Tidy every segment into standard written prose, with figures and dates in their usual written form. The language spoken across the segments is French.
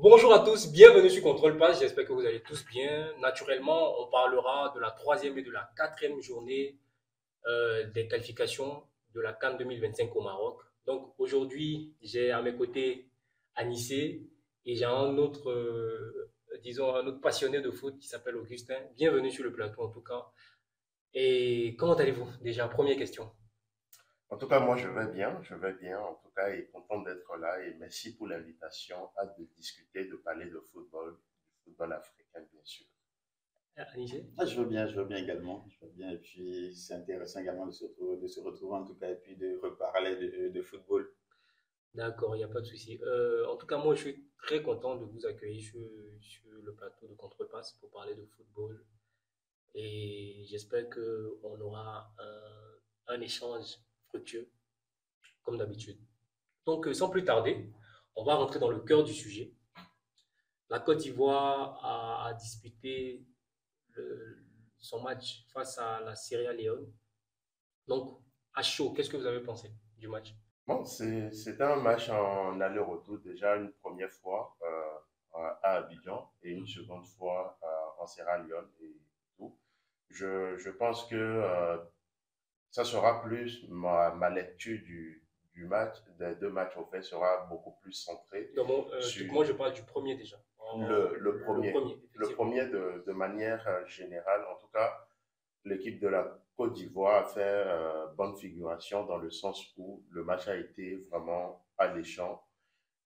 Bonjour à tous, bienvenue sur Contrôle Pass, j'espère que vous allez tous bien. Naturellement, on parlera de la troisième et de la quatrième journée des qualifications de la CAN 2025 au Maroc. Donc aujourd'hui, j'ai à mes côtés Anissé et j'ai un autre, disons, un autre passionné de foot qui s'appelle Augustin. Bienvenue sur le plateau en tout cas. Et comment allez-vous? Déjà, première question. En tout cas, moi, je vais bien, en tout cas, et content d'être là. Et merci pour l'invitation. Hâte de discuter, de parler de football, du football africain, bien sûr. Anissé? Ah, je veux bien également. Je veux bien. Et puis, c'est intéressant également de se retrouver en tout cas et puis de reparler de football. D'accord, il n'y a pas de souci. En tout cas, moi, je suis très content de vous accueillir sur le plateau de Contrepasse pour parler de football. Et j'espère qu'on aura un échange fructueux, comme d'habitude. Donc, sans plus tarder, on va rentrer dans le cœur du sujet. La Côte d'Ivoire a disputé le- son match face à la Sierra Leone. Donc, à chaud, qu'est-ce que vous avez pensé du match? Bon, c'était un match en aller-retour, déjà une première fois à Abidjan et une seconde fois en Sierra Leone et tout. Je pense que ça sera plus ma lecture du match, des deux matchs au fait, sera beaucoup plus centrée sur Moi, je parle du premier déjà. le Le premier. premier, Le effectivement. premier de manière générale, en tout cas, l'équipe de la Côte d'Ivoire a fait bonne figuration dans le sens où le match a été vraiment alléchant.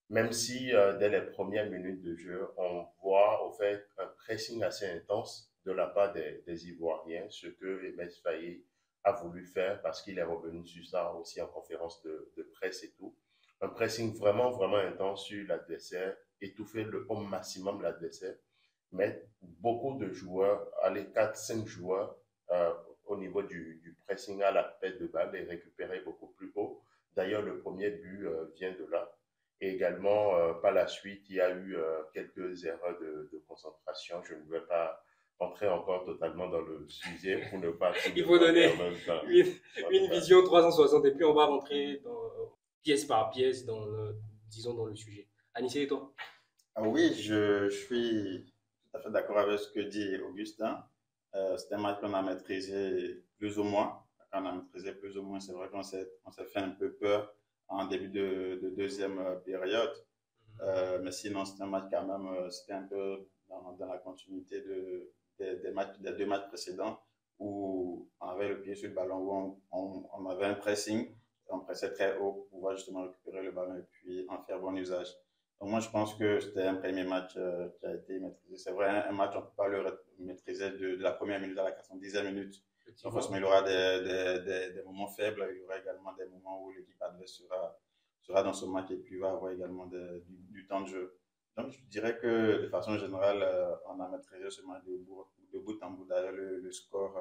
Même si dès les premières minutes de jeu, on voit au fait un pressing assez intense de la part des Ivoiriens, ce que Emes Faye a voulu faire parce qu'il est revenu sur ça aussi en conférence de presse et tout. Un pressing vraiment, vraiment intense sur l'adversaire, étouffer au maximum l'adversaire, mettre beaucoup de joueurs, allez, 4 5 joueurs euh, au niveau du pressing à la perte de balle et récupérer beaucoup plus haut. D'ailleurs, le premier but vient de là. Et également, par la suite, il y a eu quelques erreurs de concentration. Je ne vais pas entrer encore totalement dans le sujet pour ne pas tout Il faut demander donner en même temps. une, En tout une cas, vision 360 et puis on va rentrer pièce par pièce disons dans le sujet. Anissé et toi? Ah oui, je suis tout à fait d'accord avec ce que dit Augustin. C'est un match qu'on a maîtrisé plus ou moins. On a maîtrisé plus ou moins. C'est vrai on s'est fait un peu peur en début de deuxième période. Mais sinon, c'était un match quand même, c'était un peu dans la continuité des deux matchs précédents où on avait le pied sur le ballon, où on avait un pressing, on pressait très haut pour pouvoir justement récupérer le ballon et puis en faire bon usage. Donc moi, je pense que c'était un premier match qui a été maîtrisé. C'est vrai, un match, on ne peut pas le maîtriser de la première minute à la 90e minute. Donc forcément, Effectivement. il y aura des moments faibles, il y aura également des moments où l'équipe adverse sera dans ce match et puis va avoir également du temps de jeu. Donc, je dirais que de façon générale, on a maîtrisé ce match de bout en bout. D'ailleurs, le score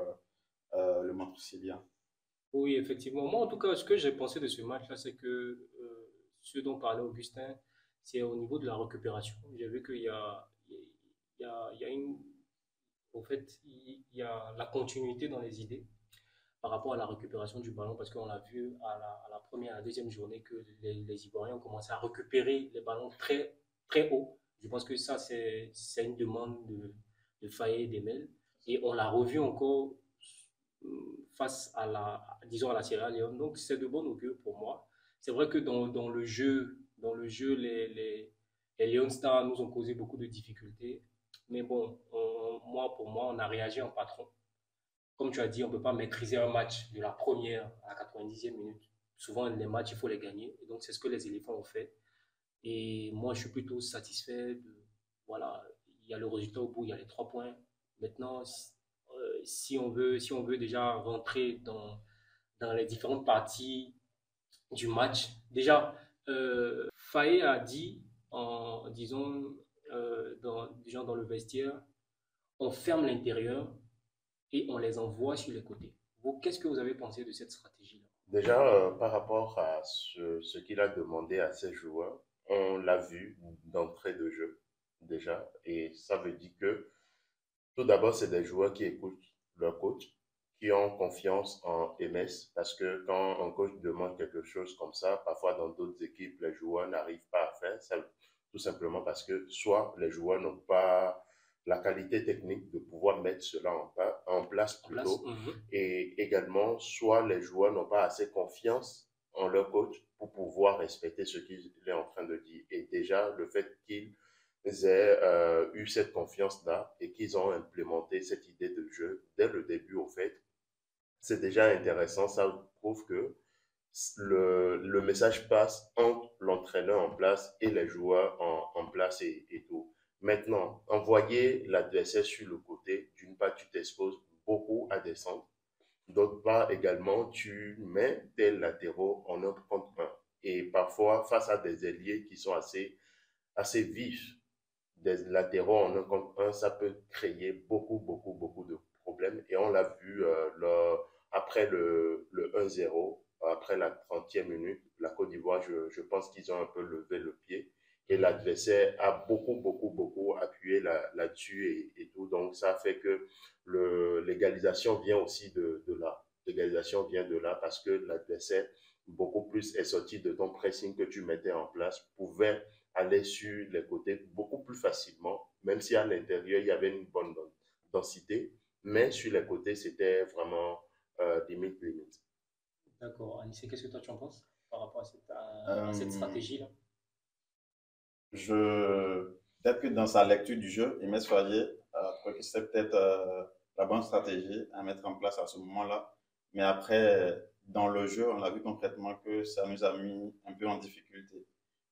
le montre si bien. Oui, effectivement. Moi, en tout cas, ce que j'ai pensé de ce match-là, c'est que ce dont parlait Augustin, c'est au niveau de la récupération. J'ai vu il y a une, au fait, il y a la continuité dans les idées par rapport à la récupération du ballon, parce qu'on a vu à la première, à la deuxième journée que les Ivoiriens ont commencé à récupérer les ballons très, très haut. Je pense que ça, c'est une demande de Faye et d'Emel. Et on l'a revu encore face à disons à la Sierra Leone. Donc, c'est de bon augure pour moi. C'est vrai que dans le jeu les Leon Stars nous ont causé beaucoup de difficultés. Mais bon, pour moi, on a réagi en patron. Comme tu as dit, on ne peut pas maîtriser un match de la première à la 90e minute. Souvent, les matchs, il faut les gagner. Et donc, c'est ce que les éléphants ont fait. Et moi, je suis plutôt satisfait voilà, il y a le résultat au bout, il y a les 3 points. Maintenant, si on veut déjà rentrer dans les différentes parties du match, déjà, Faye a dit, disons, disons dans le vestiaire, on ferme l'intérieur et on les envoie sur les côtés. Vous, qu'est-ce que vous avez pensé de cette stratégie-là? déjà, par rapport à ce qu'il a demandé à ses joueurs, on l'a vu d'entrée de jeu, déjà. Et ça veut dire que tout d'abord, c'est des joueurs qui écoutent leur coach, qui ont confiance en MS, parce que quand un coach demande quelque chose comme ça, parfois dans d'autres équipes, les joueurs n'arrivent pas à faire. Ça, tout simplement parce que soit les joueurs n'ont pas la qualité technique de pouvoir mettre cela en place En place. plutôt, et également, soit les joueurs n'ont pas assez confiance en leur coach pour pouvoir respecter ce qu'il est en train de dire. Et déjà, le fait qu'ils aient eu cette confiance-là et qu'ils ont implémenté cette idée de jeu dès le début, au fait, c'est déjà intéressant. Ça prouve que le message passe entre l'entraîneur en place et les joueurs en place et tout. Maintenant, envoyer l'adversaire sur le côté, d'une part, tu t'exposes beaucoup à des centres. D'autre part, également, tu mets tes latéraux en un contre un. Et parfois, face à des ailiers qui sont assez vifs, des latéraux en un contre un, ça peut créer beaucoup de problèmes. Et on l'a vu après le 1-0, après la 30e minute, la Côte d'Ivoire, je pense qu'ils ont un peu levé le pied. Et l'adversaire a beaucoup appuyé là-dessus et tout. Donc, ça fait que l'égalisation vient aussi de là. L'égalisation vient de là parce que l'adversaire, beaucoup plus est sorti de ton pressing que tu mettais en place, pouvait aller sur les côtés beaucoup plus facilement, même si à l'intérieur, il y avait une bonne densité, mais sur les côtés, c'était vraiment limite. D'accord. Anissé, qu'est-ce que toi tu en penses par rapport à cette Euh, stratégie-là? Peut-être que dans sa lecture du jeu, Aimé Soyer a trouvé que c'était peut-être la bonne stratégie à mettre en place à ce moment-là. Mais après, dans le jeu, on a vu concrètement que ça nous a mis un peu en difficulté.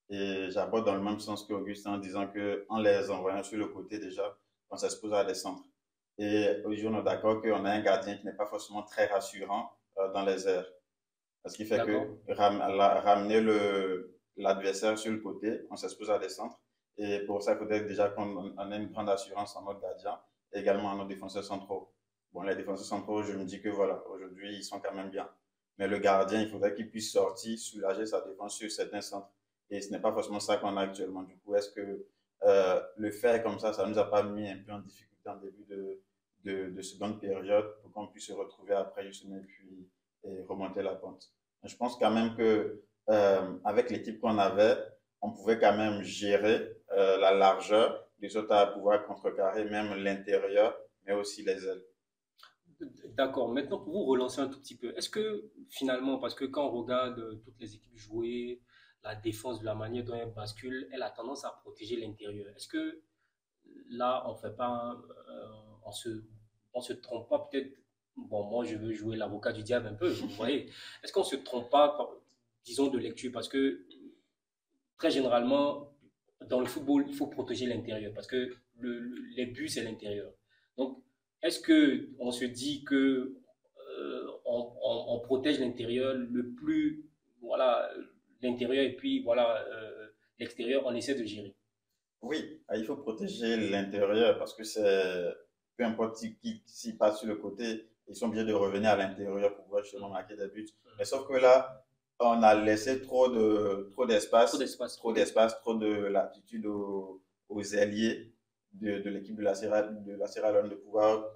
Et j'aborde dans le même sens qu'Augustin en disant qu'en les envoyant sur le côté déjà, on s'expose à des centres. Et aujourd'hui, on est d'accord qu'on a un gardien qui n'est pas forcément très rassurant dans les airs. Ce qui fait D'accord. que ramener l'adversaire sur le côté, on s'expose à des centres. Et pour ça, il faudrait déjà qu'on ait une grande assurance en notre gardien, et également en nos défenseurs centraux. Bon, les défenseurs centraux, je me dis que voilà, aujourd'hui, ils sont quand même bien. Mais le gardien, il faudrait qu'il puisse sortir, soulager sa défense sur certains centres. Et ce n'est pas forcément ça qu'on a actuellement. Du coup, est-ce que le faire comme ça ne nous a pas mis un peu en difficulté en début de seconde période pour qu'on puisse se retrouver après justement et remonter la pente? Je pense quand même que avec l'équipe qu'on avait, on pouvait quand même gérer la largeur, de sorte à pouvoir contrecarrer même l'intérieur, mais aussi les ailes. D'accord. Maintenant, pour vous relancer un tout petit peu, est-ce que finalement, parce que quand on regarde toutes les équipes jouer, la défense, de la manière dont elle bascule, elle a tendance à protéger l'intérieur. Est-ce que là, on fait pas, on se trompe pas peut-être. Bon, moi, je veux jouer l'avocat du diable un peu, vous voyez. Est-ce qu'on se trompe pas, disons, de lecture? Parce que très généralement, dans le football, il faut protéger l'intérieur parce que les buts, c'est l'intérieur. Donc, est-ce que on se dit que on protège l'intérieur le plus, voilà, l'intérieur et puis voilà, l'extérieur, on essaie de gérer. Oui, il faut protéger l'intérieur parce que c'est, peu importe s'ils passent sur le côté, ils sont obligés de revenir à l'intérieur pour pouvoir justement marquer des buts. Mais sauf que là, on a laissé trop Trop d'espace, d'espace. trop d'espace, trop de latitude aux ailiers de l'équipe de la Sierra Leone de pouvoir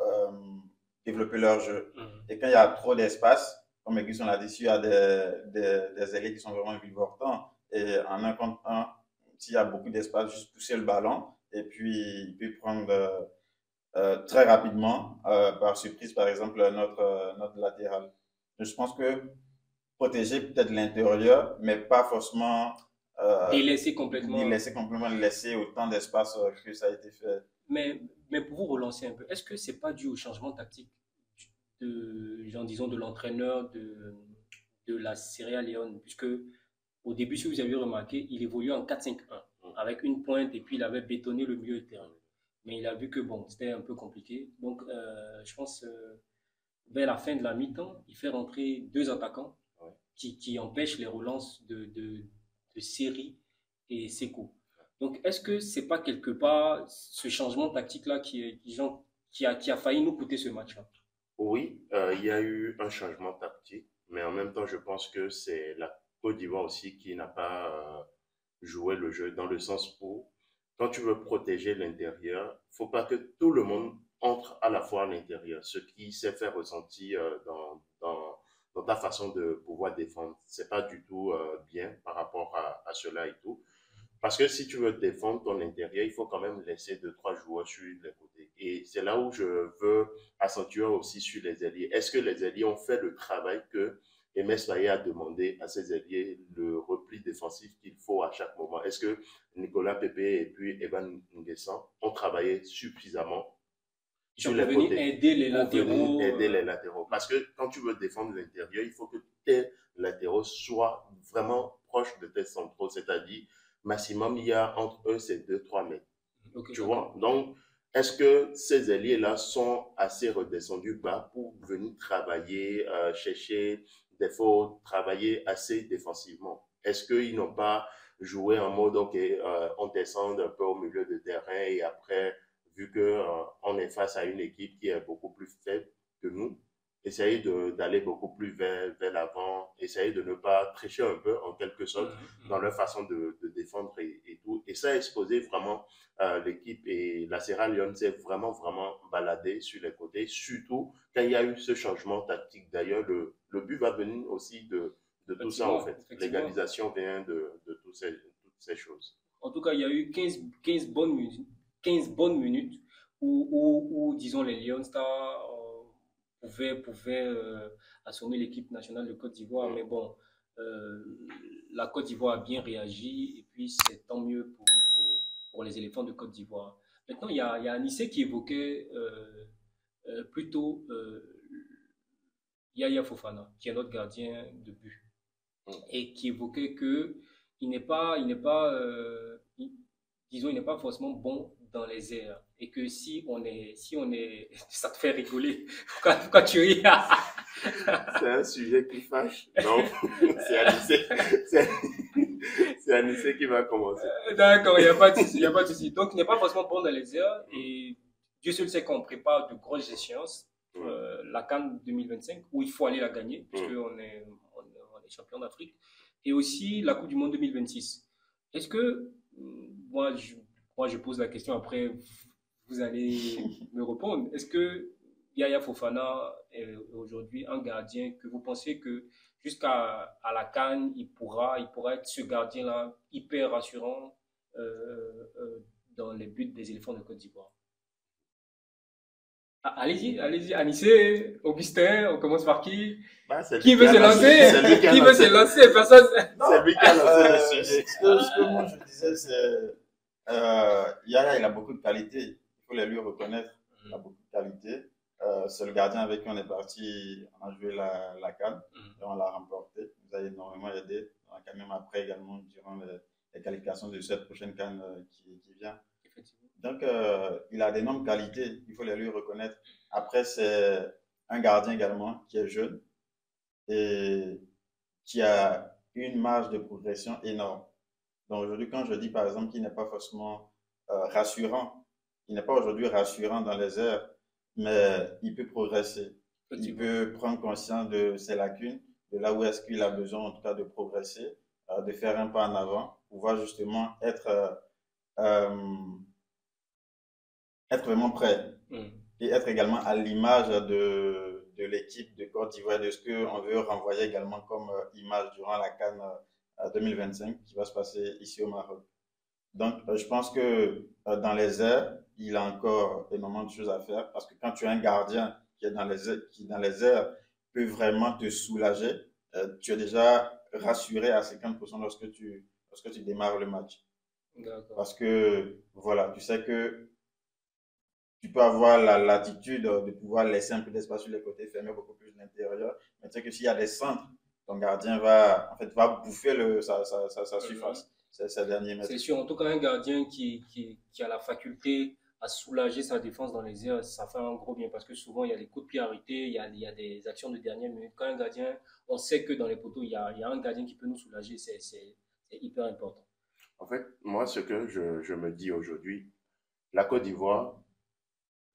développer leur jeu. Mhm. Et quand il y a trop d'espace, comme Augustin l'a dit, il y a des ailiers qui sont vraiment virevoltants et en un contre un, s'il y a beaucoup d'espace, juste pousser le ballon et puis il peut prendre très rapidement, par surprise, par exemple, notre latéral. Je pense que protéger peut-être l'intérieur, mais pas forcément Délaissé complètement. laisser complètement laisser autant d'espace que ça a été fait. Mais, mais pour vous relancer un peu, est-ce que c'est pas dû au changement tactique disons, de l'entraîneur de la Sierra Leone? Puisque au début, si vous avez remarqué, il évoluait en 4-5-1 avec une pointe et puis il avait bétonné le milieu de terrain. Mais il a vu que bon, c'était un peu compliqué. Donc, je pense, vers la fin de la mi-temps, il fait rentrer deux attaquants qui empêchent les relances de Seri et Seko. Donc, est-ce que c'est pas quelque part ce changement tactique-là qui a failli nous coûter ce match-là? Oui, il y a eu un changement tactique, mais en même temps, je pense que c'est la Côte d'Ivoire aussi qui n'a pas joué le jeu dans le sens où, quand tu veux protéger l'intérieur, faut pas que tout le monde entre à la fois à l'intérieur. Ce qui s'est fait ressentir dans ta façon de pouvoir défendre, c'est pas du tout bien par rapport à cela et tout. Parce que si tu veux défendre ton intérieur, il faut quand même laisser deux, trois joueurs sur les côtés. Et c'est là où je veux accentuer aussi sur les ailiers. Est-ce que les ailiers ont fait le travail que Aimé Faye a demandé à ses ailiers, le repli défensif qu'il faut à chaque moment? Est-ce que Nicolas Pepe et puis Evan Nguessan ont travaillé suffisamment Tu sur pour les venir côtés aider les pour venir latéraux. aider les latéraux? Parce que quand tu veux défendre l'intérieur, il faut que tes latéraux soient vraiment proches de tes centraux, c'est-à-dire maximum, il y a entre eux, c'est 2-3 mètres. Ok, Tu d'accord. vois? Donc, est-ce que ces alliés-là sont assez redescendus bas pour venir travailler, chercher des fautes, travailler assez défensivement? Est-ce qu'ils n'ont pas joué en mode, OK, on descend un peu au milieu de terrain et après, vu que on est face à une équipe qui est beaucoup plus faible que nous, essayer d'aller beaucoup plus vers l'avant, essayer de ne pas tricher un peu en quelque sorte dans leur façon de défendre et tout. Et ça a exposé vraiment l'équipe et la Sierra Leone s'est vraiment, vraiment baladée sur les côtés, surtout quand il y a eu ce changement tactique. D'ailleurs, le but va venir aussi de tout ça, en Effectivement, fait. effectivement. L'égalisation vient de toutes ces choses. En tout cas, il y a eu 15 bonnes minutes où, disons, les Lions Stars pouvaient assommer l'équipe nationale de Côte d'Ivoire. Mais bon, euh, la Côte d'Ivoire a bien réagi et puis c'est tant mieux pour les éléphants de Côte d'Ivoire. Maintenant, il y a Anissé qui évoquait plutôt Yaya Fofana, qui est notre gardien de but, et qui évoquait que disons, il n'est pas forcément bon dans les airs, et que si on est, ça te fait rigoler. Pourquoi tu ris? C'est un sujet qui fâche. Non, c'est Anissé. C'est Anissé qui va commencer. D'accord, il n'y a pas de souci, il n'y a pas de souci. Donc, il n'est pas forcément bon dans les airs, et Dieu seul sait qu'on prépare de grosses échéances. La CAN 2025, où il faut aller la gagner, puisqu'on est champion d'Afrique, et aussi la Coupe du Monde 2026. Est-ce que, moi je pose la question, après vous allez me répondre, est-ce que Yaya Fofana est aujourd'hui un gardien que vous pensez que jusqu'à la CAN, il pourra être ce gardien-là hyper rassurant dans les buts des éléphants de Côte d'Ivoire? Allez-y, allez-y, Anissé, Augustin, on commence par qui? Bah, Qui veut se lancer? Qui veut se lancer? Personne. C'est lui qui a lancé le sujet. Ce que moi je disais, c'est Yaya, il a beaucoup de qualités. Il faut les lui reconnaître. Il a beaucoup de qualités. C'est le gardien avec qui on est parti. On a joué la CAN et on l'a remporté. Il nous a énormément aidé. On a quand même après également durant les qualifications de cette prochaine CAN qui vient. Donc, il a d'énormes qualités, il faut les lui reconnaître. Après, c'est un gardien également qui est jeune et qui a une marge de progression énorme. Donc, aujourd'hui, quand je dis par exemple qu'il n'est pas forcément rassurant, il n'est pas aujourd'hui rassurant dans les airs, mais il peut progresser. Il peut prendre conscience de ses lacunes, de là où est-ce qu'il a besoin en tout cas de progresser, de faire un pas en avant, pouvoir justement être vraiment prêt et être également à l'image de l'équipe de Côte d'Ivoire, de ce qu'on veut renvoyer également comme image durant la CAN 2025 qui va se passer ici au Maroc. Donc, je pense que dans les airs, il a encore énormément de choses à faire parce que quand tu as un gardien qui est qui dans les airs peut vraiment te soulager, tu es déjà rassuré à 50% lorsque tu démarres le match. Parce que, voilà, tu sais que tu peux avoir la latitude de pouvoir laisser un peu d'espace sur les côtés, fermer beaucoup plus l'intérieur. Mais tu sais que s'il y a des centres, ton gardien va bouffer sa surface ces derniers mètres. C'est sûr, en tout cas, un gardien qui a la faculté à soulager sa défense dans les airs, ça fait un gros bien parce que souvent il y a des coups de pied arrêtés, il y a des actions de dernière minute. Quand un gardien, on sait que dans les poteaux, il y a un gardien qui peut nous soulager, c'est hyper important. En fait, moi, ce que je me dis aujourd'hui, la Côte d'Ivoire,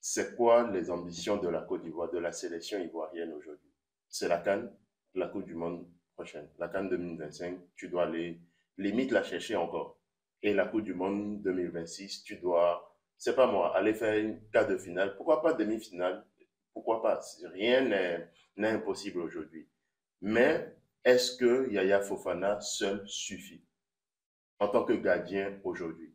c'est quoi les ambitions de la Côte d'Ivoire, de la sélection ivoirienne aujourd'hui? C'est la CAN, la Coupe du Monde prochaine. La CAN 2025, tu dois aller limite la chercher encore. Et la Coupe du Monde 2026, tu dois, c'est pas moi, aller faire une quart de finale. Pourquoi pas demi-finale? Pourquoi pas? Rien n'est impossible aujourd'hui. Mais est-ce que Yaya Fofana seul suffit? en tant que gardien aujourd'hui.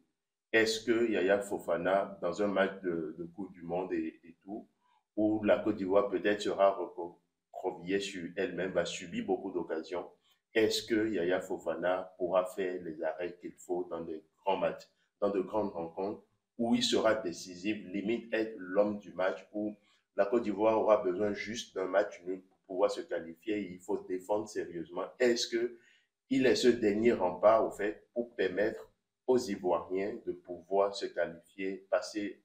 Est-ce que Yaya Fofana, dans un match de Coupe du Monde et tout, où la Côte d'Ivoire peut-être sera recroquevillée sur elle-même, va subir beaucoup d'occasions, est-ce que Yaya Fofana pourra faire les arrêts qu'il faut dans des grands matchs, dans de grandes rencontres, où il sera décisif, limite être l'homme du match, où la Côte d'Ivoire aura besoin juste d'un match nul pour pouvoir se qualifier et il faut défendre sérieusement. Est-ce que il est ce dernier rempart, au fait, pour permettre aux Ivoiriens de pouvoir se qualifier, passer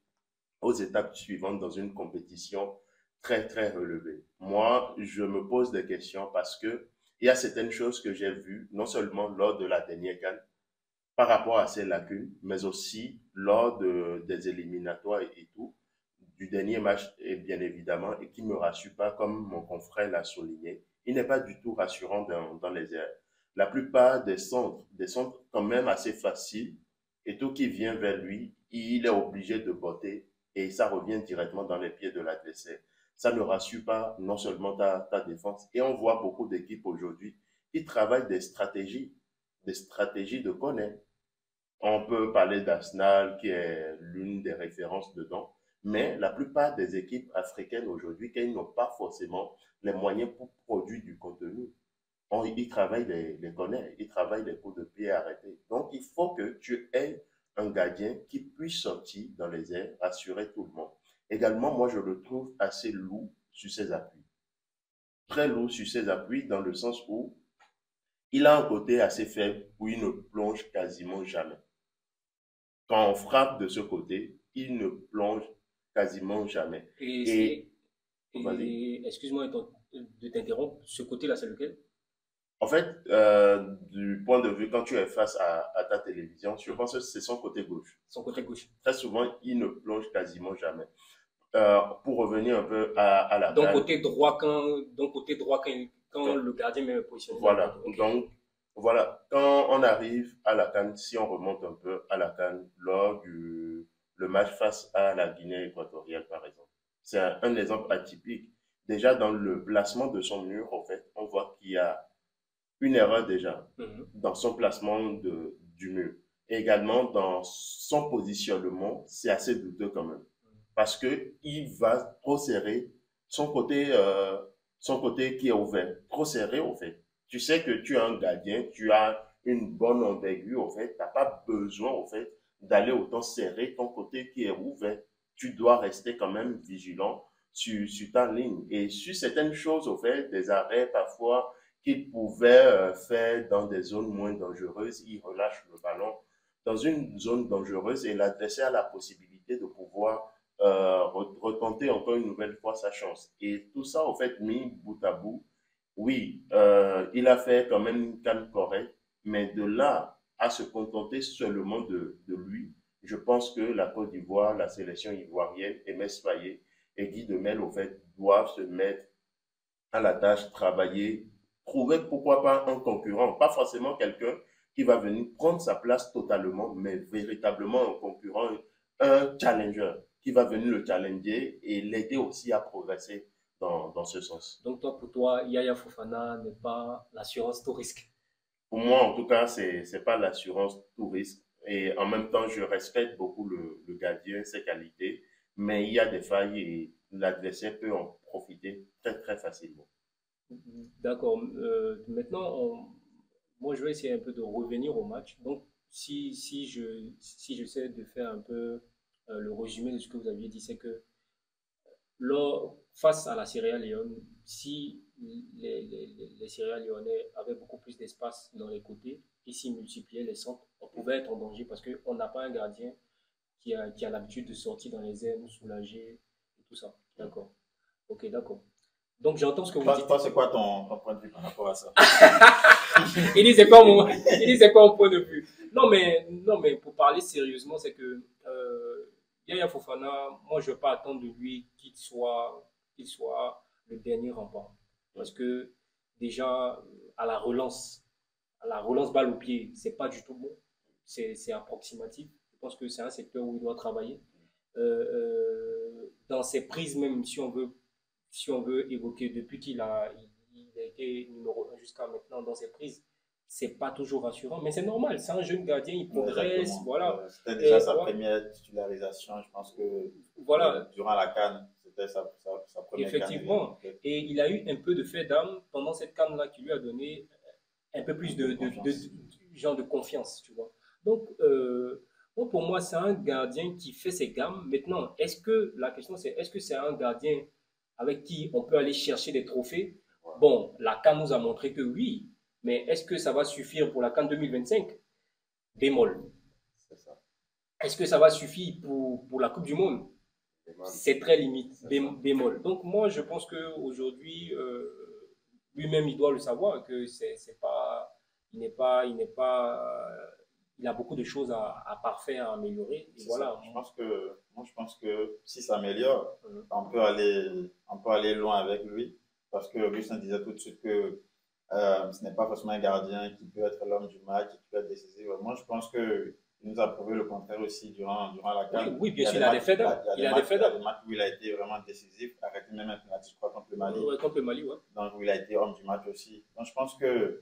aux étapes suivantes dans une compétition très, très relevée. Moi, je me pose des questions parce que il y a certaines choses que j'ai vues, non seulement lors de la dernière CAN, par rapport à ces lacunes, mais aussi lors des éliminatoires et tout, du dernier match, et bien évidemment, et qui ne me rassure pas, comme mon confrère l'a souligné. Il n'est pas du tout rassurant dans les airs. La plupart des centres quand même assez faciles, et tout qui vient vers lui, il est obligé de botter et ça revient directement dans les pieds de l'adversaire. Ça ne rassure pas non seulement ta défense. Et on voit beaucoup d'équipes aujourd'hui qui travaillent des stratégies de connaître. On peut parler d'Arsenal, qui est l'une des références dedans, mais la plupart des équipes africaines aujourd'hui, qui n'ont pas forcément les moyens pour produire du contenu, ils travaillent les connaît, ils travaillent les coups de pied arrêtés. Donc, il faut que tu aies un gardien qui puisse sortir dans les airs, rassurer tout le monde. Également, moi, je le trouve assez lourd sur ses appuis. Très lourd sur ses appuis dans le sens où il a un côté assez faible où il ne plonge quasiment jamais. Quand on frappe de ce côté, il ne plonge quasiment jamais. Et, Vas-y. et excuse-moi de t'interrompre, ce côté-là, c'est lequel? En fait, du point de vue, quand tu es face à ta télévision, je pense que c'est son côté gauche. Son côté gauche. Très souvent, il ne plonge quasiment jamais. Pour revenir un peu à la Donc, CAN, côté droit quand quand- le gardien met positionné dans le voilà. côté. Ok. Donc, voilà, quand on arrive à la CAN, si on remonte un peu à la CAN, lors du le match face à la Guinée équatoriale, par exemple, c'est un exemple atypique. Déjà, dans le placement de son mur, en fait, on voit qu'il y a une erreur déjà Mhm. dans son placement du mur. Et également dans son positionnement, c'est assez douteux quand même. Parce que il va trop serrer son côté qui est ouvert, trop serré au fait. Tu sais que tu es un gardien, tu as une bonne envergure au fait, tu n'as pas besoin au fait d'aller autant serrer ton côté qui est ouvert. Tu dois rester quand même vigilant sur ta ligne. Et sur certaines choses au fait, des arrêts parfois qu'il pouvait faire dans des zones moins dangereuses, il relâche le ballon dans une zone dangereuse et l'adversaire a la possibilité de pouvoir retenter encore une nouvelle fois sa chance. Et tout ça, en fait, mis bout à bout, oui, il a fait quand même une canne correcte, mais de là à se contenter seulement de lui, je pense que la Côte d'Ivoire, la sélection ivoirienne, Aimé Sfaye et Guy Demel, au fait, doivent se mettre à la tâche, travailler, trouver pourquoi pas un concurrent, pas forcément quelqu'un qui va venir prendre sa place totalement, mais véritablement un concurrent, un challenger qui va venir le challenger et l'aider aussi à progresser dans ce sens. Donc, pour toi, Yaya Fofana n'est pas l'assurance tout risque. Pour moi, en tout cas, c'est pas l'assurance tout risque. Et en même temps, je respecte beaucoup le gardien, ses qualités, mais il y a des failles et l'adversaire peut en profiter très, très facilement. D'accord. Maintenant, moi, je vais essayer un peu de revenir au match. Donc, si j'essaie de faire un peu le résumé de ce que vous aviez dit, c'est que face à la Sierra Leone, si les Sierra Leonais avaient beaucoup plus d'espace dans les côtés et s'ils multipliaient les centres, on pouvait être en danger parce qu'on n'a pas un gardien qui a l'habitude de sortir dans les airs, nous soulager et tout ça. D'accord. Ok, d'accord. Donc j'entends ce que vous dites. Toi, c'est quoi ton point de vue par rapport à ça? Il dit c'est quoi mon point de vue? Non, mais pour parler sérieusement, c'est que Yaya Fofana, moi je ne vais pas attendre de lui qu'il soit le dernier rempart. Parce que déjà, à la relance balle au pied, c'est pas du tout bon. C'est approximatif. Je pense que c'est un secteur où il doit travailler. Dans ses prises, même si on veut évoquer depuis il a été numéro 1 jusqu'à maintenant dans ses prises, c'est pas toujours rassurant, mais c'est normal. C'est un jeune gardien, il Ouais, progresse, exactement. voilà. C'était déjà sa Voilà, première titularisation. Je pense que voilà, durant la CAN, c'était sa première CAN également. effectivement. Et il a eu un peu de fait d'âme pendant cette CAN-là qui lui a donné un peu Un plus peu de confiance. genre de confiance, tu vois. Donc, pour moi, c'est un gardien qui fait ses gammes. Maintenant, la question c'est, est-ce que c'est un gardien avec qui on peut aller chercher des trophées? Voilà, Bon, la CAN nous a montré que oui, mais est-ce que ça va suffire pour la CAN 2025? Bémol. c'est ça. Est-ce que ça va suffire pour la Coupe du Monde? Vraiment, C'est très limite, c'est ça. bémol. Donc moi, je pense qu'aujourd'hui, lui-même, il doit le savoir que c'est pas, il n'est pas, il a beaucoup de choses à parfaire, à améliorer. Et C'est ça. voilà. Je pense que si ça s'améliore, Euh, on peut aller loin avec lui. Parce que Augustin disait tout de suite que ce n'est pas forcément un gardien qui peut être l'homme du match, qui peut être décisif. Moi, je pense que il nous a prouvé le contraire aussi durant la oui, CAN. oui, Il bien y a sûr, des il a des matchs, faits d'âme. il y Il a a des faits des d'âme. matchs où il a été vraiment décisif, arrêté même un penalty, je crois, contre le Mali. Ouais, contre le Mali, ouais. Donc, où il a été homme du match aussi. Donc, je pense que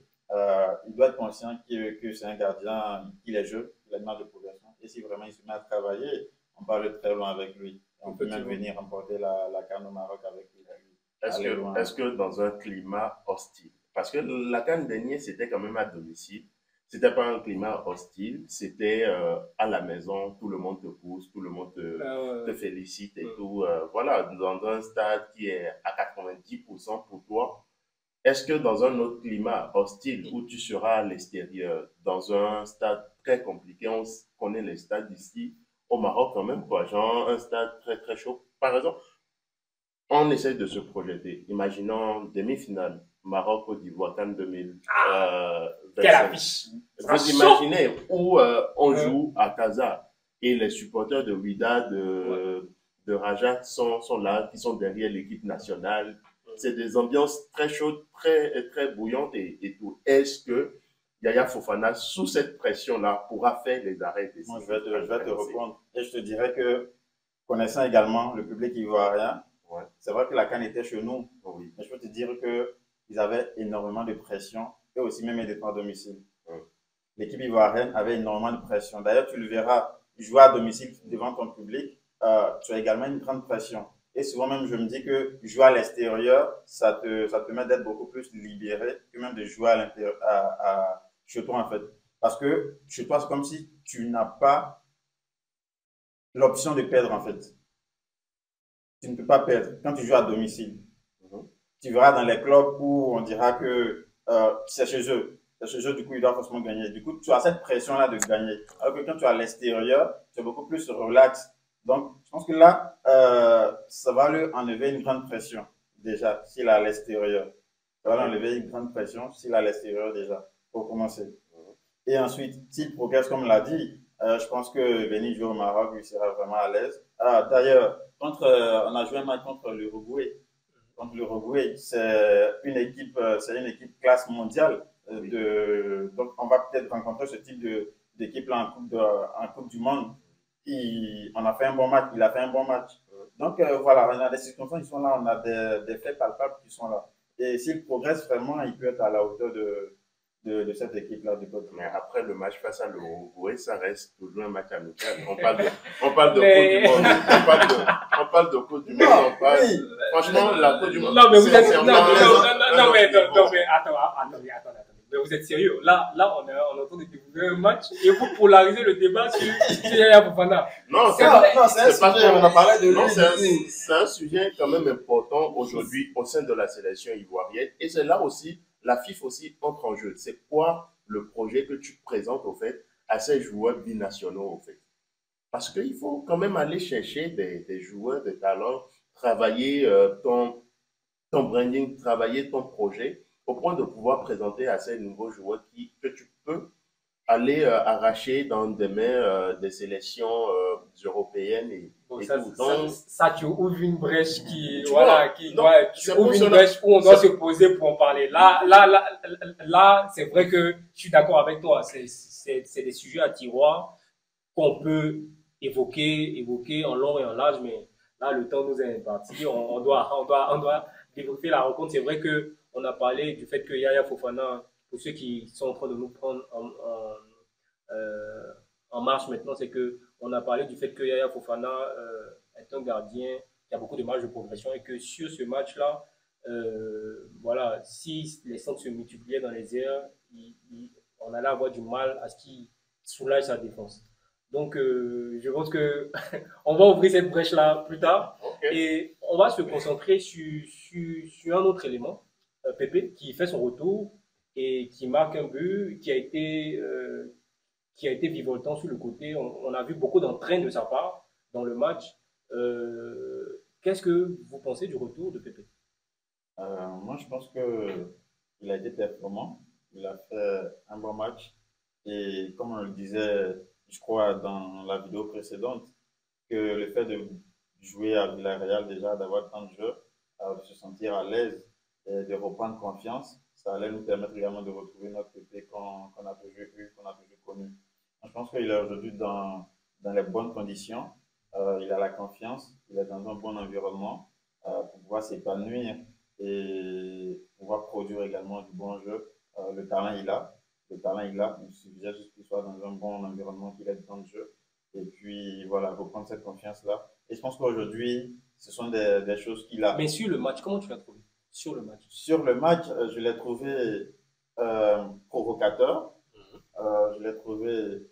il doit être conscient que c'est un gardien, qu'il est jeune, il a une marge de progression. Et si vraiment il se met à travailler, on peut aller très loin avec lui. On peut même Effectivement. venir remporter la CAN au Maroc avec lui. Est-ce Aller loin. que, est-ce que dans un climat hostile, parce que la CAN dernière, c'était quand même à domicile, c'était pas un climat hostile, c'était à la maison, tout le monde te pousse, tout le monde te félicite et tout. Voilà, dans un stade qui est à 90% pour toi. Est-ce que dans un autre climat hostile où tu seras à l'extérieur, dans un stade très compliqué, on connaît les stades ici au Maroc quand même, quoi, genre un stade très très chaud. Par exemple, on essaie de se projeter. Imaginons demi-finale, Maroc-Côte d'Ivoire, CAN Quelle 2025. affiche! Ça Vous chaud! imaginez où on Euh, joue à Casa et les supporters de Wydad, ouais. de Raja sont là, qui sont derrière l'équipe nationale. C'est des ambiances très chaudes, très bouillantes et tout. Est-ce que Yaya Fofana, sous cette pression-là, pourra faire les arrêts décisifs? Moi, je vais te répondre. Et je te dirais que, connaissant également le public ivoirien, Ouais. c'est vrai que la CAN était chez nous. Oui. Mais je peux te dire qu'ils avaient énormément de pression et aussi même des départs à domicile. Ouais. L'équipe ivoirienne avait énormément de pression. D'ailleurs, tu le verras, jouer à domicile devant ton public, tu as également une grande pression. Et souvent même, je me dis que jouer à l'extérieur, ça te permet d'être beaucoup plus libéré que même de jouer à l'intérieur, chez toi en fait. Parce que chez toi, c'est comme si tu n'as pas l'option de perdre en fait. Tu ne peux pas perdre quand tu joues à domicile. Tu verras dans les clubs où on dira que c'est chez eux. C'est chez eux, du coup, ils doivent forcément gagner. Du coup, tu as cette pression-là de gagner. Alors que quand tu es à l'extérieur, tu es beaucoup plus relax. Donc, je pense que là, ça va lui enlever une grande pression, déjà, s'il est à l'extérieur. Ça va lui enlever une grande pression s'il est à l'extérieur, déjà, pour commencer. Et ensuite, s'il progresse, comme l'a dit, je pense que venir jouer au Maroc, il sera vraiment à l'aise. D'ailleurs, on a joué un match contre l'Uruguay. Contre l'Uruguay, c'est une équipe classe mondiale. Donc, on va peut-être rencontrer ce type d'équipe-là en coupe du Monde. On a fait un bon match, il a fait un bon match. Donc, voilà, on a des circonstances qui sont là, on a des faits palpables qui sont là. Et s'il progresse vraiment, il peut être à la hauteur de cette équipe-là du Côte Mais d'Ivoire. après le match face à l'Uruguay, ça reste toujours un match amical. On parle de Mais- Coupe du Monde. On parle de Coupe du Monde. On parle... Oui. Franchement, la Coupe du Monde. Non, mais vous êtes. c'est Non, vraiment non, mais un autre niveau. attendez. Mais vous êtes sérieux. Là, on est en train de découvrir un match et vous polariser le débat sur Yaya Fofana. Non, C'est Non, vrai. non, c'est un c'est pas sujet, on a parlé de lui. Non, c'est un sujet quand même important aujourd'hui au sein de la sélection ivoirienne. Et c'est là aussi, la FIFA aussi entre en jeu. C'est quoi le projet que tu présentes au fait à ces joueurs binationaux au fait? Parce qu'il faut quand même aller chercher des joueurs de talent, travailler ton branding, travailler ton projet au point de pouvoir présenter à ces nouveaux joueurs que tu peux aller arracher dans des mains des sélections européennes Bon, et ça, tout. ça, Donc, ça, tu ouvres une brèche qui, tu voilà, vois, qui, donc, ouais, tu c'est pour ouvres une cela- brèche où on doit se c'est- poser pour en parler. Là, c'est vrai que je suis d'accord avec toi. C'est des sujets à tiroir qu'on peut évoquer en long et en large, mais là, le temps nous est imparti. On doit développer la rencontre. C'est vrai que on a parlé du fait que Yaya Fofana pour ceux qui sont en train de nous prendre en marche maintenant, c'est que on a parlé du fait que Yaya Fofana est un gardien qui a beaucoup de marge de progression et que sur ce match-là, voilà, si les centres se multipliaient dans les airs, on allait avoir du mal à ce qu'il soulage sa défense. Donc, je pense que on va ouvrir cette brèche-là plus tard. Ok. Et on va se concentrer sur un autre élément, Pépé, qui fait son retour et qui marque un but qui a été vivoltant sur le côté. On a vu beaucoup d'entrain de sa part dans le match. Qu'est-ce que vous pensez du retour de Pépé? Moi, je pense que il a été performant. Il a fait un bon match. Et comme on le disait, je crois, dans la vidéo précédente, que le fait de jouer à Villarreal, déjà, d'avoir tant de jeu, de se sentir à l'aise et de reprendre confiance, ça allait nous permettre également de retrouver notre PP qu'on a toujours eu, qu'on a toujours connu. Je pense qu'il est aujourd'hui dans les bonnes conditions. Il a la confiance, il est dans un bon environnement pour pouvoir s'épanouir et pouvoir produire également du bon jeu. Le talent, il a. Le talent, il a. Il suffisait juste qu'il soit dans un bon environnement, qu'il ait du temps de jeu. Et puis, voilà, reprendre cette confiance-là. Et je pense qu'aujourd'hui, ce sont des choses qu'il a. Mais sur le match, comment tu l'as trouvé? Sur le match. Sur le match, je l'ai trouvé provocateur. Je l'ai trouvé.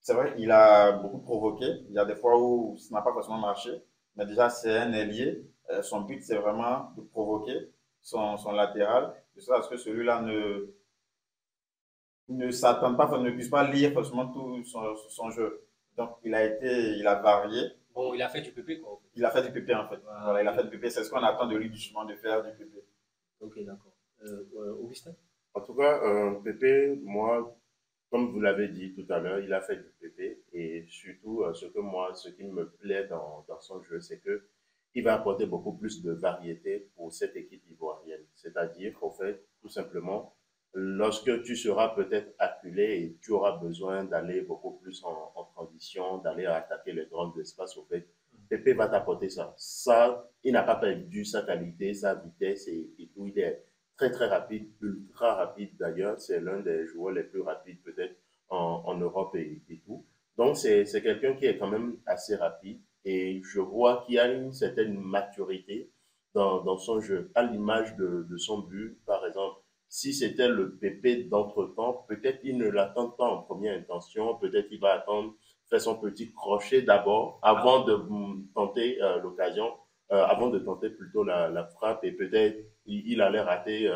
C'est vrai qu'il a beaucoup provoqué. Il y a des fois où ça n'a pas forcément marché. Mais déjà, c'est un ailier. Son but, c'est vraiment de provoquer son latéral. De sorte à ce que celui-là ne s'attende pas, ne puisse pas lire forcément tout son jeu. Donc, il a varié. Bon, il a fait du PP, quoi. Il a fait du PP, en fait. Ah, Voilà, il a fait du PP. C'est ce qu'on attend de lui, justement, de faire du PP. ok, d'accord. Augustin? En tout cas, Pépé, moi, comme vous l'avez dit tout à l'heure, il a fait du PP et surtout, ce qui me plaît dans son jeu, c'est que il va apporter beaucoup plus de variété pour cette équipe ivoirienne. C'est-à-dire qu'en fait, tout simplement, lorsque tu seras peut-être acculé et tu auras besoin d'aller beaucoup plus en transition, d'aller attaquer les grands espaces, au fait, Pépé va t'apporter ça. Ça, il n'a pas perdu sa qualité, sa vitesse et tout. Il est très très rapide, ultra rapide d'ailleurs. C'est l'un des joueurs les plus rapides peut-être en Europe et tout. Donc c'est quelqu'un qui est quand même assez rapide et je vois qu'il y a une certaine maturité dans son jeu, à l'image de son but, par exemple. Si c'était le PP d'entre-temps, peut-être il ne l'attend pas en première intention, peut-être il va attendre, faire son petit crochet d'abord, avant de tenter l'occasion, avant de tenter plutôt la frappe, et peut-être il allait rater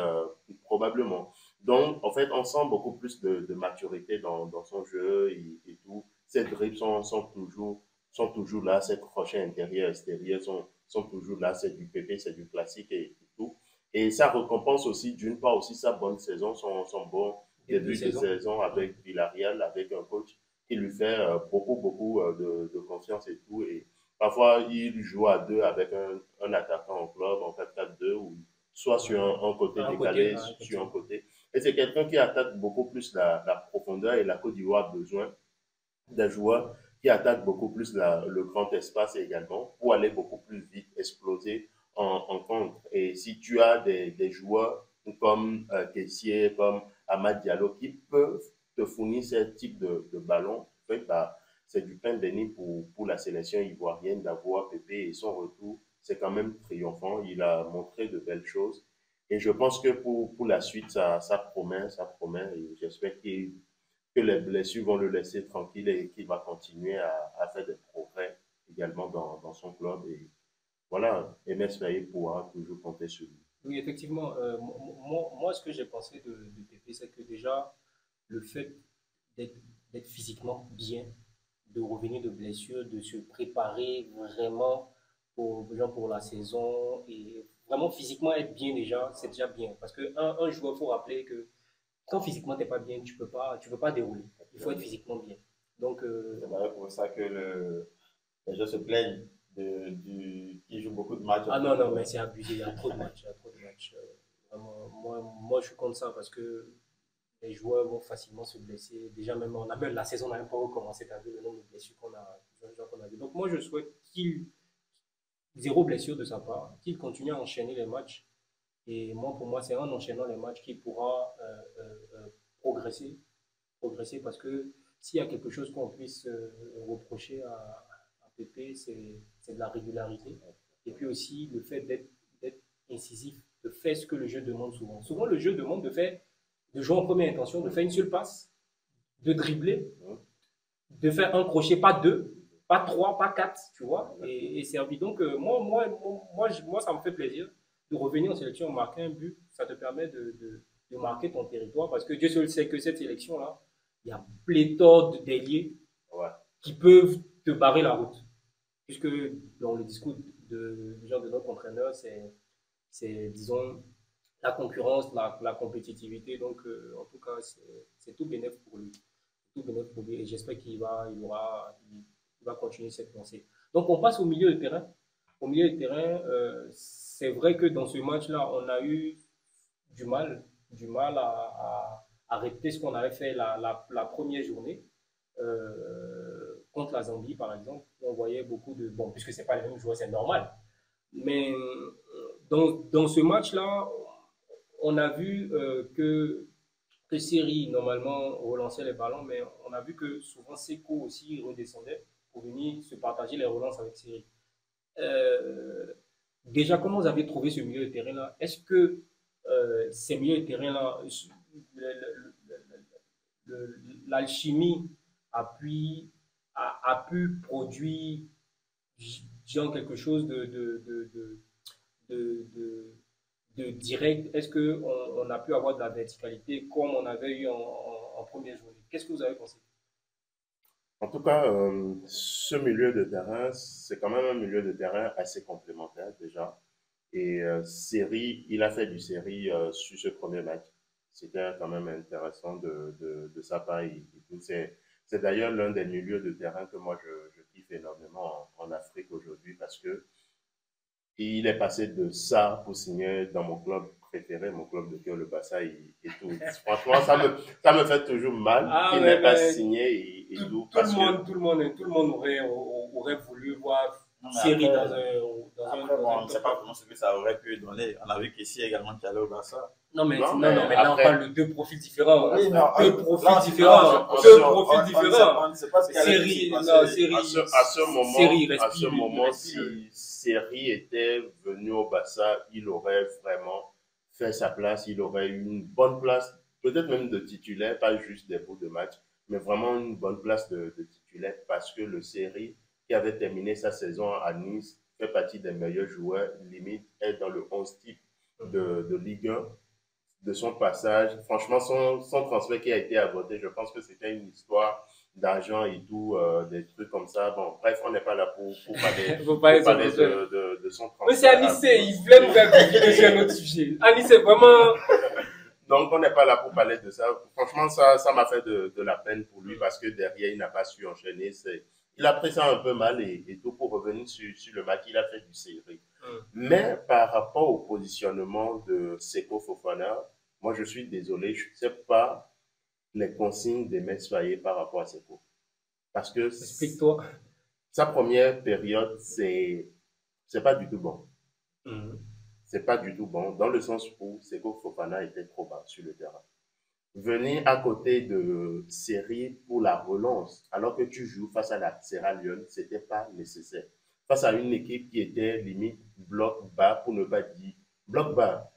probablement. Donc, en fait, on sent beaucoup plus de maturité dans son jeu et tout. Ses dribbles sont toujours là, ses crochets intérieurs, extérieurs sont toujours là, c'est du PP, c'est du classique et tout. Et ça récompense aussi, d'une part, aussi sa bonne saison, son bon début de saison avec Villarreal, avec un coach qui lui fait beaucoup de confiance et tout. Et parfois, il joue à deux avec un attaquant en club, en 4-4-2, ou soit sur un côté décalé, sur un côté. Et c'est quelqu'un qui attaque beaucoup plus la profondeur et la Côte d'Ivoire a besoin d'un joueur qui attaque beaucoup plus le grand espace également pour aller beaucoup plus vite, exploser en contre. Et si tu as des joueurs comme Kessier, comme Amad Diallo qui peuvent te fournir ce type de ballon, en fait, bah, c'est du pain béni pour la sélection ivoirienne d'avoir Pépé et son retour. C'est quand même triomphant. Il a montré de belles choses. Et je pense que pour la suite, ça promet, ça promet. Et j'espère que les blessures vont le laisser tranquille et qu'il va continuer à faire des progrès également dans son club. Et voilà, MS Faye pourra toujours compter sur lui. Oui, effectivement. Moi, ce que j'ai pensé de Pépé, c'est que déjà, le fait d'être physiquement bien, de revenir de blessure, de se préparer vraiment pour la saison et vraiment physiquement être bien déjà, c'est déjà bien. Parce qu'un joueur, il faut rappeler que quand physiquement tu n'es pas bien, tu peux pas dérouler. Il faut être physiquement bien. Donc, C'est d'ailleurs pour ça que les gens se plaignent qui joue beaucoup de matchs. ah non, non, mais c'est abusé, il y a trop de matchs. Il y a trop de matchs. Vraiment, moi, je suis contre ça parce que les joueurs vont facilement se blesser. Déjà, même la saison n'a même pas recommencé. Tu as vu le nombre de blessures qu'on a vu. Donc, moi, je souhaite zéro blessure de sa part, qu'il continue à enchaîner les matchs Et moi, pour moi, c'est en enchaînant les matchs qu'il pourra progresser, progresser parce que s'il y a quelque chose qu'on puisse reprocher à Pépé, c'est de la régularité. Et puis aussi le fait d'être incisif, de faire ce que le jeu demande souvent. Souvent, le jeu demande de jouer en première intention, de faire une seule passe, de dribbler, de faire un crochet, pas deux, pas trois, pas quatre, tu vois, et servir. Donc, moi, ça me fait plaisir de revenir en sélection, marquer un but. Ça te permet de marquer ton territoire parce que Dieu seul sait que cette sélection-là, il y a pléthore de déliés qui peuvent te barrer la route. Puisque dans le discours de notre entraîneur, c'est, disons, la concurrence, la compétitivité. Donc, en tout cas, c'est tout bénéf pour lui. Tout bénéf pour lui. Et j'espère il va continuer cette lancée. Donc, on passe au milieu de terrain. Au milieu de terrain, c'est vrai que dans ce match-là, on a eu du mal à répéter ce qu'on avait fait la première journée. Contre la Zambie, par exemple, on voyait beaucoup de... Bon, puisque ce n'est pas les mêmes joueurs, c'est normal. Mais dans ce match-là, on a vu que Seri, normalement, relançait les ballons, mais on a vu que souvent Seko aussi redescendait pour venir se partager les relances avec Seri. Déjà, comment vous avez trouvé ce milieu de terrain-là? Est-ce que ces milieux de terrain-là, l'alchimie a pu produire genre quelque chose de direct? Est-ce qu'on a pu avoir de la verticalité comme on avait eu en première journée? Qu'est-ce que vous avez pensé? En tout cas, ce milieu de terrain, c'est quand même un milieu de terrain assez complémentaire déjà. Et Seri, il a fait du Seri sur ce premier match. C'était quand même intéressant de sa part et tout. C'est d'ailleurs l'un des milieux de terrain que moi je kiffe énormément en Afrique aujourd'hui parce que il est passé de ça pour signer dans mon club préféré, mon club de cœur, le Barça et tout. Franchement, ça me fait toujours mal qu'il n'ait pas signé et tout. Tout le monde aurait voulu voir Seri dans après, bon, on ne sait pas vraiment ce que ça aurait pu donner. On a vu qu'ici également qu'il allait au Barça. Non, mais là, on parle de deux profils différents. Oui, non, deux profils différents. Deux profils différents. On ne sait pas ce qu'il Seri, à ce moment, si Seri était venu au Barça, il aurait vraiment fait sa place. Il aurait eu une bonne place, peut-être même de titulaire, pas juste des bouts de match, mais vraiment une bonne place de titulaire parce que le Seri, qui avait terminé sa saison à Nice, fait partie des meilleurs joueurs, limite est dans le 11 type de Ligue 1 de son passage. Franchement, son transfert qui a été avorté, je pense que c'était une histoire d'argent et tout, des trucs comme ça. Bon, bref, on n'est pas là pour parler de son transfert. Mais c'est Anissé, il voulait nous faire profiter sur un autre sujet. Anissé, vraiment... Donc, on n'est pas là pour parler de ça. Franchement, ça m'a fait de la peine pour lui parce que derrière, il n'a pas su enchaîner. Il a pris ça un peu mal et tout pour revenir sur le match, il a fait du série. Mais par rapport au positionnement de Seko Fofana, moi je suis désolé, je ne sais pas les consignes des Metz Faye par rapport à Seko. Parce que explique-toi. Sa première période, c'est pas du tout bon. C'est pas du tout bon, dans le sens où Seko Fofana était trop bas sur le terrain. Venir à côté de Seri pour la relance, alors que tu joues face à la Sierra Leone, ce n'était pas nécessaire. Face à une équipe qui était limite bloc bas, pour ne pas dire bloc bas,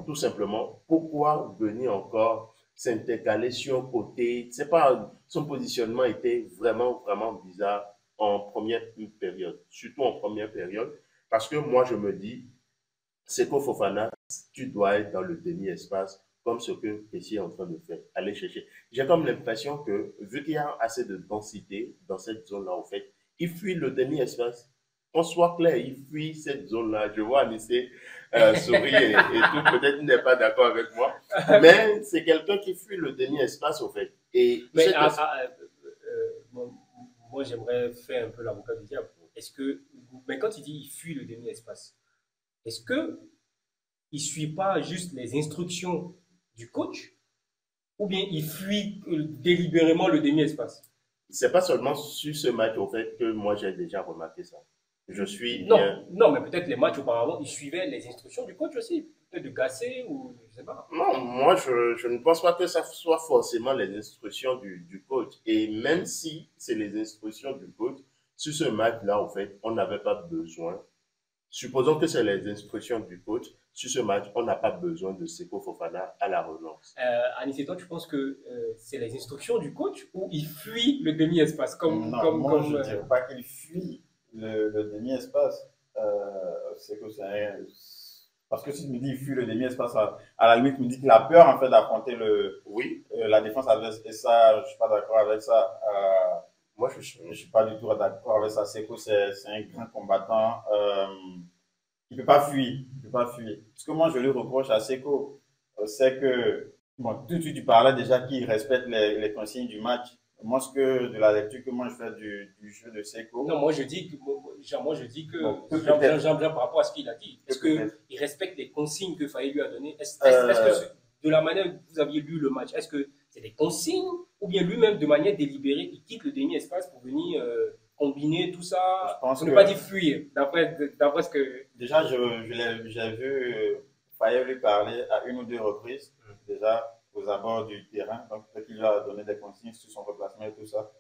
tout simplement, pourquoi venir encore s'intercaler sur un côté? C'est pas, son positionnement était vraiment bizarre en première période, surtout en première période, parce que moi je me dis, Seko Fofana, tu dois être dans le demi-espace, comme ce que Pessi est en train de faire, aller chercher. J'ai comme l'impression que, vu qu'il y a assez de densité dans cette zone-là, en fait, il fuit le demi-espace. On soit clair, il fuit cette zone-là. Je vois Anissé sourire et tout, peut-être il n'est pas d'accord avec moi, mais c'est quelqu'un qui fuit le demi-espace, en fait. Et mais moi, j'aimerais faire un peu l'avocat du diable. Mais quand il dit il fuit le demi-espace, est-ce que il ne suit pas juste les instructions du coach ou bien il fuit délibérément le demi-espace? C'est pas seulement sur ce match, au fait, que moi j'ai déjà remarqué ça. Je suis bien. Non, non, mais peut-être les matchs auparavant, ils suivaient les instructions du coach aussi. Peut-être de Gasset ou je sais pas. Non, moi, je ne pense pas que ça soit forcément les instructions du coach. Et même si c'est les instructions du coach, sur ce match-là, en fait, on n'avait pas besoin. Supposons que c'est les instructions du coach. Sur ce match, on n'a pas besoin de Seko Fofana à la relance. Aniceto, tu penses que c'est les instructions du coach ou il fuit le demi-espace Non, moi, je ne dirais pas qu'il fuit le demi-espace. C'est que c'est parce que si tu me dis qu'il fuit le demi-espace, à la limite, tu me dis qu'il a peur en fait d'affronter Oui, la défense adverse. Et ça, je ne suis pas d'accord avec ça. moi, Je suis pas du tout d'accord avec ça. Seko, c'est un grand combattant. Il ne peut pas fuir. Il peut pas fuir. Ce que moi, je lui reproche à Seko, c'est que, bon, tout de suite, tu parlais déjà qu'il respecte les consignes du match. Moi, de la lecture que moi je fais du jeu de Seko. Non, moi je dis que, moi, je dis que Bon, j'aime bien par rapport à ce qu'il a dit. Est-ce qu'il respecte les consignes que Faye lui a données? Est-ce que de la manière dont vous aviez lu le match, est-ce que c'est des consignes ou bien lui-même de manière délibérée, il quitte le demi-espace pour venir combiner tout ça, Je pense pour ne que pas dire fuir, d'après ce que... déjà, j'ai vu Faye lui parler à une ou deux reprises, déjà aux abords du terrain. Donc, peut-être qu'il lui a donné des consignes sur son replacement et tout ça.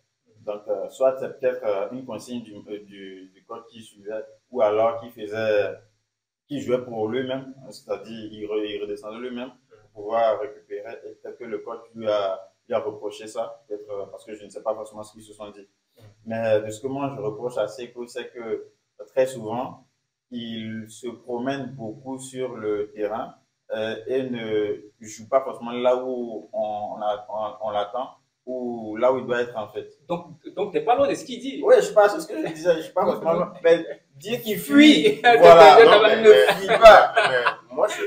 Donc, soit c'est peut-être une consigne du coach qui suivait, ou alors qui jouait pour lui-même, c'est-à-dire il redescendait lui-même pour pouvoir récupérer. Et peut-être que le coach lui a reproché ça, peut-être parce que je ne sais pas forcément ce qu'ils se sont dit. Mais de ce que moi je reproche à Seko, c'est que très souvent, il se promène beaucoup sur le terrain et ne joue pas forcément là où on l'attend ou là où il doit être en fait. Donc t'es pas loin de ce qu'il dit. Oui, je sais pas, c'est ce que je disais, je suis pas forcément loin. Mais dire qu'il Fuit. fuit, voilà, Non, il ne fuit pas. mais moi, je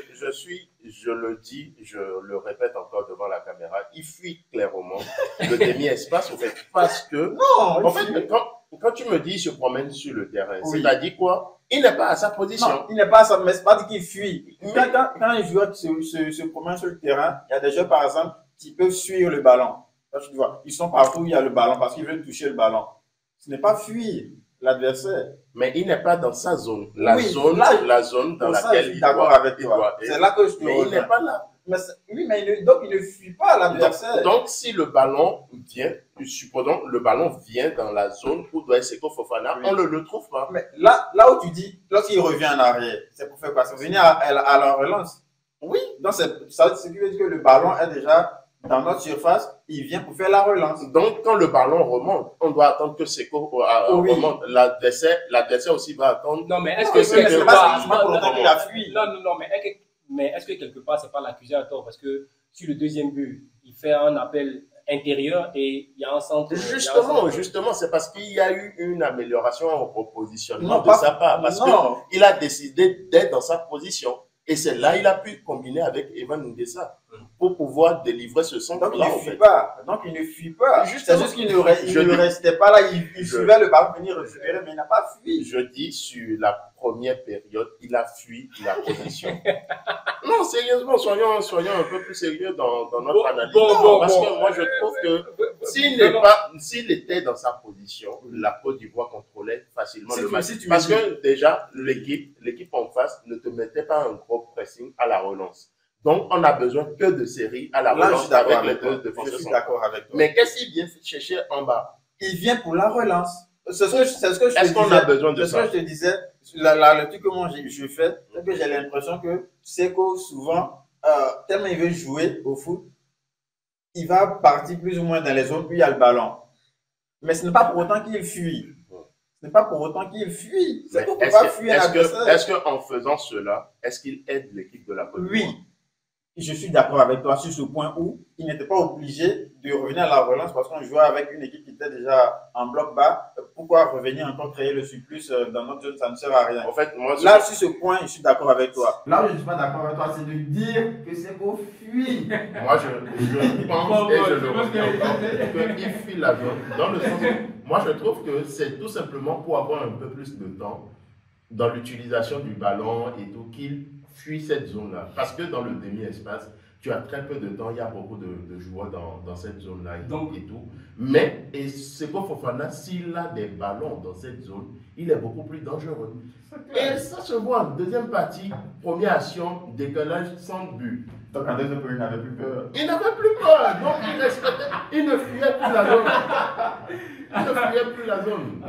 le dis, je le répète encore devant la caméra, il fuit clairement le demi-espace, en fait, parce que, Non, en fait, quand tu me dis il se promène sur le terrain, Oui. c'est-à-dire quoi? Il n'est pas à sa position. Non, il n'est pas ça, mais c'est pas dire qu'il fuit. Quand un joueur se promène sur le terrain, il y a des joueurs, par exemple, qui peuvent suivre le ballon. Là, tu vois, ils sont partout où il y a le ballon parce qu'ils veulent toucher le ballon. Ce n'est pas fuir l'adversaire. Mais il n'est pas dans sa zone. Oui, La zone dans Pour ça, je laquelle suis il d'accord doit, avec il toi. doit C'est être. là que je te Mais il rejoins. n'est pas là. Mais oui, mais donc il ne fuit pas l'adversaire. Donc, si le ballon vient, supposons le ballon vient dans la zone où doit être Seko Fofana, Oui. on ne le trouve pas. Mais là où tu dis, lorsqu'il revient en arrière, c'est pour faire quoi? C'est venir à la relance. Oui, donc ça, ce qui veut dire que le ballon est déjà dans notre surface, il vient pour faire la relance. Donc, quand le ballon remonte, on doit attendre que Seko Oui. remonte. L'adversaire aussi va attendre. Non, mais est-ce Non, que mais quelque c'est part... pas pour autant qu'il a fui. Non, mais est-ce que quelque part, c'est pas l'accuser à tort? Parce que sur le deuxième but, il fait un appel intérieur et il y a un centre... Justement, c'est parce qu'il y a eu une amélioration au repositionnement Non, de sa part. Parce non. qu'il a décidé d'être dans sa position. Et c'est là il a pu combiner avec Evan Ndessa pour pouvoir délivrer ce centre. Donc il ne fuit pas. Donc il ne fuit pas. Justement. C'est juste qu'il ne restait pas là. Il suivait le ballon venir récupérer, mais il n'a pas fui. Je dis sur la première période, il a fui la position. Non, sérieusement, soyons un peu plus sérieux dans notre analyse. Parce que moi, je trouve que s'il était dans sa position, la Côte d'Ivoire contrôlait facilement le match. Parce que déjà, l'équipe en face ne te mettait pas un gros pressing à la relance. Donc, on a besoin que de séries à la relance avec les deux défenseurs. Je suis d'accord avec toi. Mais qu'est-ce qu'il vient chercher en bas? Il vient pour la relance. C'est ce que je te disais. Est-ce qu'on a besoin de ça? C'est ce que je te disais. La lecture que moi je fais, c'est que j'ai l'impression que Seko, souvent, tellement il veut jouer au foot, il va partir plus ou moins dans les zones où il y a le ballon. Mais ce n'est pas pour autant qu'il fuit. Ce n'est pas pour autant qu'il fuit. C'est pour pas fuir l'adversaire. Est-ce qu'en faisant cela, est-ce qu'il aide l'équipe de la Côte d'Ivoire? Oui. Je suis d'accord avec toi sur ce point où il n'était pas obligé de revenir à la relance parce qu'on jouait avec une équipe qui était déjà en bloc bas. Pourquoi revenir encore créer le surplus dans notre zone? Ça ne sert à rien. En fait, moi, là, sur ce point, je suis d'accord avec toi. Là où je ne suis pas d'accord avec toi, c'est de dire que c'est qu'on fuit. Moi, je pense et je le reviens qu'il fuit la zone. Dans le sens où, moi, je trouve que c'est tout simplement pour avoir un peu plus de temps dans l'utilisation du ballon et tout, qu'il fuit cette zone-là. Parce que dans le demi-espace, tu as très peu de temps, il y a beaucoup de joueurs dans cette zone-là et tout. Mais Seko Fofana, s'il a des ballons dans cette zone, il est beaucoup plus dangereux. Et ça se voit. Deuxième partie, première action, décalage sans but. Donc en deuxième période, il n'avait plus peur. Il n'avait plus peur, donc il respectait, il ne fuyait plus la zone. Il ne fuyait plus la zone.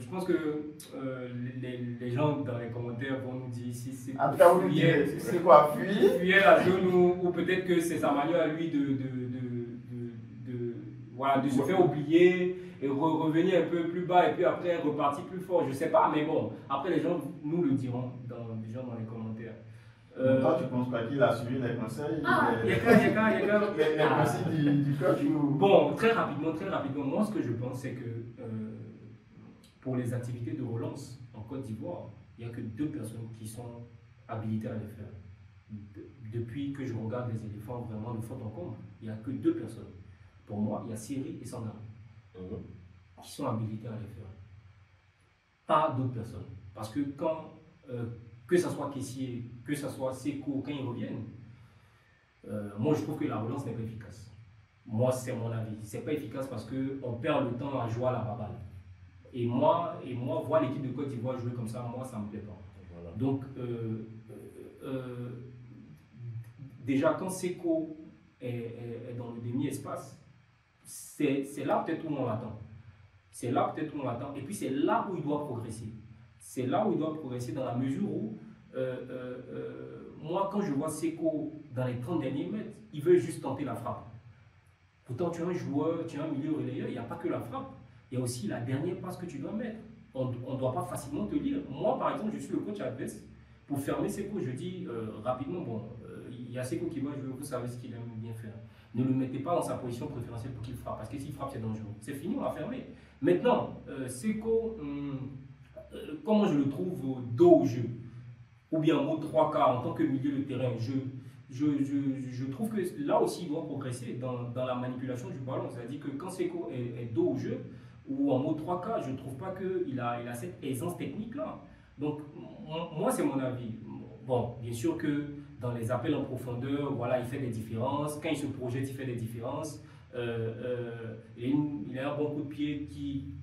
Je pense que les gens dans les commentaires vont nous dire si c'est quoi, fuir la zone ou peut-être que c'est sa manière à lui voilà, de se faire oublier et revenir un peu plus bas et puis après repartir plus fort. Je sais pas, mais bon, après les gens nous le diront dans les commentaires. Toi, tu penses pas qu'il a suivi les conseils? Il y a les conseils du coach ou... Bon, très rapidement, moi ce que je pense c'est que pour les activités de relance en Côte d'Ivoire, il n'y a que 2 personnes qui sont habilitées à les faire. Depuis que je regarde les éléphants vraiment de fond en comble, il n'y a que 2 personnes. Pour moi, il y a Siri et Sangam qui sont habilités à les faire. Pas d'autres personnes. Parce que quand, que ce soit caissier, que ce soit Seko, quand ils reviennent, moi je trouve que la relance n'est pas efficace. Moi, c'est mon avis. C'est pas efficace parce qu'on perd le temps à jouer à la baballe. Et moi, voir l'équipe de Côte d'Ivoire jouer comme ça, moi, ça ne me plaît pas. Voilà. Donc, déjà, quand Seko est dans le demi-espace, c'est là peut-être où on l'attend. C'est là peut-être où on l'attend. Et puis, c'est là où il doit progresser. C'est là où il doit progresser dans la mesure où, moi, quand je vois Seko dans les 30 derniers mètres, il veut juste tenter la frappe. Pourtant, tu es un joueur, tu es un milieu relayeur, il n'y a pas que la frappe. Il y a aussi la dernière passe que tu dois mettre. On ne doit pas facilement te lire. Moi, par exemple, je suis le coach adverse. Pour fermer Seko, je dis rapidement, bon, il y a Seko qui va jouer, vous savez ce qu'il aime bien faire. Ne le mettez pas dans sa position préférentielle pour qu'il frappe, parce que s'il frappe, c'est dangereux. C'est fini, on va fermer. Maintenant, Seko, comment je le trouve dos au jeu, ou bien en mode 3K en tant que milieu de terrain, je trouve que là aussi, il doit progresser dans la manipulation du ballon. C'est-à-dire que quand Seko est dos au jeu, ou en mode 3K, je ne trouve pas qu'il a cette aisance technique-là. Donc, moi, c'est mon avis. Bon, bien sûr que dans les appels en profondeur, voilà, il fait des différences. Quand il se projette, il fait des différences. Il a un bon coup de pied qui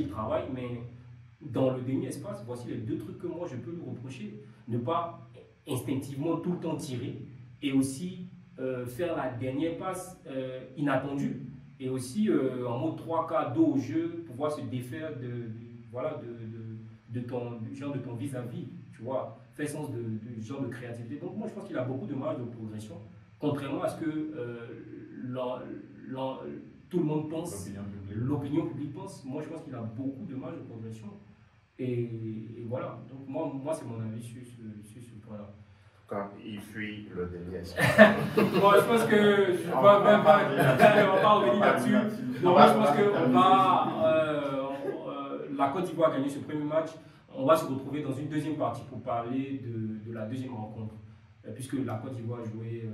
travaille, mais dans le demi-espace, voici les 2 trucs que moi, je peux lui reprocher. Ne pas instinctivement tout le temps tirer et aussi faire la dernière passe inattendue. Et aussi en mode 3K dos au jeu, pouvoir se défaire de ton vis-à-vis, tu vois, faire sens de genre de créativité. Donc moi je pense qu'il a beaucoup de marge de progression, contrairement à ce que tout le monde pense, l'opinion publique pense. Moi je pense qu'il a beaucoup de marge de progression. Et voilà, donc moi c'est mon avis sur ce point-là. Quand il fuit le dernier bon, je pense que on va pas revenir là-dessus. Donc, moi, je pense que la Côte d'Ivoire a gagné ce premier match. On va se retrouver dans une deuxième partie pour parler de la deuxième rencontre, puisque la Côte d'Ivoire a joué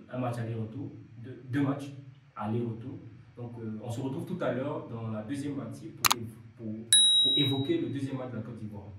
un match aller-retour, 2 matchs aller-retour. Donc, on se retrouve tout à l'heure dans la deuxième partie pour évoquer le deuxième match de la Côte d'Ivoire.